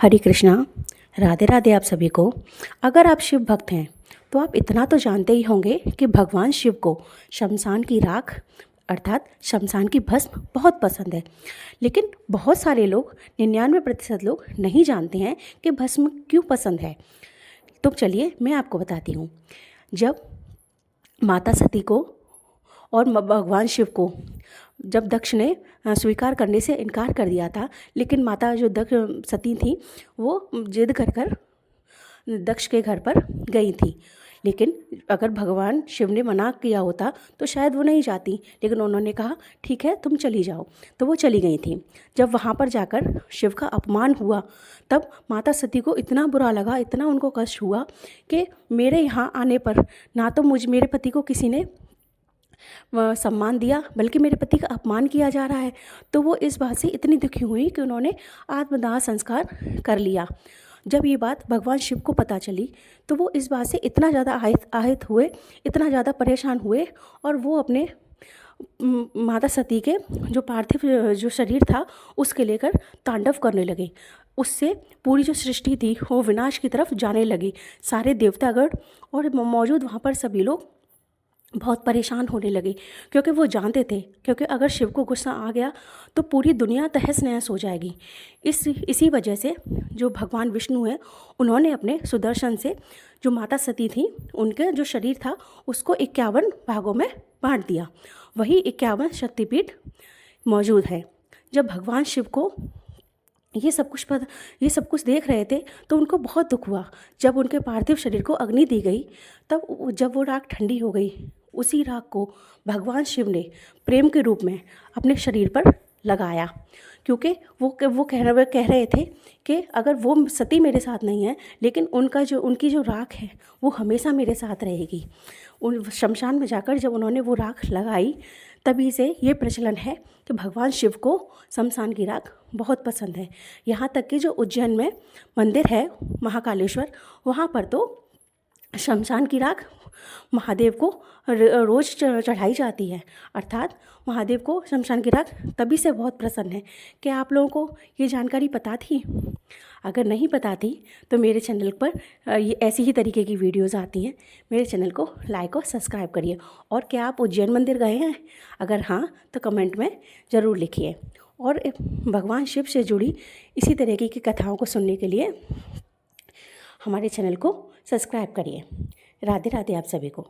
हरे कृष्णा। राधे राधे आप सभी को। अगर आप शिव भक्त हैं तो आप इतना तो जानते ही होंगे कि भगवान शिव को शमशान की राख अर्थात शमशान की भस्म बहुत पसंद है। लेकिन बहुत सारे लोग 99% लोग नहीं जानते हैं कि भस्म क्यों पसंद है। तो चलिए मैं आपको बताती हूँ। जब माता सती को और भगवान शिव को जब दक्ष ने स्वीकार करने से इनकार कर दिया था, लेकिन माता जो दक्ष सती थी वो जिद कर कर दक्ष के घर पर गई थी। लेकिन अगर भगवान शिव ने मना किया होता तो शायद वो नहीं जाती, लेकिन उन्होंने कहा ठीक है तुम चली जाओ, तो वो चली गई थी। जब वहाँ पर जाकर शिव का अपमान हुआ तब माता सती को इतना बुरा लगा, इतना उनको कष्ट हुआ कि मेरे यहाँ आने पर ना तो मेरे पति को किसी ने सम्मान दिया बल्कि मेरे पति का अपमान किया जा रहा है। तो वो इस बात से इतनी दुखी हुई कि उन्होंने आत्मदाह संस्कार कर लिया। जब ये बात भगवान शिव को पता चली तो वो इस बात से इतना ज़्यादा आहत हुए, इतना ज़्यादा परेशान हुए और वो अपने माता सती के जो पार्थिव जो शरीर था उसके लेकर तांडव करने लगे। उससे पूरी जो सृष्टि थी वो विनाश की तरफ जाने लगी। सारे देवतागण और मौजूद वहाँ पर सभी लोग बहुत परेशान होने लगे, क्योंकि वो जानते थे क्योंकि अगर शिव को गुस्सा आ गया तो पूरी दुनिया तहस नहस हो जाएगी। इसी वजह से जो भगवान विष्णु है उन्होंने अपने सुदर्शन से जो माता सती थी उनके जो शरीर था उसको 51 भागों में बांट दिया। वही 51 शक्तिपीठ मौजूद है। जब भगवान शिव को ये सब कुछ देख रहे थे तो उनको बहुत दुख हुआ। जब उनके पार्थिव शरीर को अग्नि दी गई तब जब वो राख ठंडी हो गई, उसी राख को भगवान शिव ने प्रेम के रूप में अपने शरीर पर लगाया, क्योंकि वो कह रहे थे कि अगर वो सती मेरे साथ नहीं है लेकिन उनकी जो राख है वो हमेशा मेरे साथ रहेगी। उन शमशान में जाकर जब उन्होंने वो राख लगाई तभी से ये प्रचलन है कि भगवान शिव को शमशान की राख बहुत पसंद है। यहाँ तक कि जो उज्जैन में मंदिर है महाकालेश्वर, वहाँ पर तो शमशान की राख महादेव को रोज़ चढ़ाई जाती है। अर्थात महादेव को शमशान की राख तभी से बहुत प्रसन्न है। क्या आप लोगों को ये जानकारी पता थी? अगर नहीं पता थी तो मेरे चैनल पर ये ऐसी ही तरीके की वीडियोज़ आती हैं। मेरे चैनल को लाइक और सब्सक्राइब करिए। और क्या आप उज्जैन मंदिर गए हैं? अगर हाँ तो कमेंट में ज़रूर लिखिए। और भगवान शिव से जुड़ी इसी तरीके की कथाओं को सुनने के लिए हमारे चैनल को सब्सक्राइब करिए। राधे राधे आप सभी को।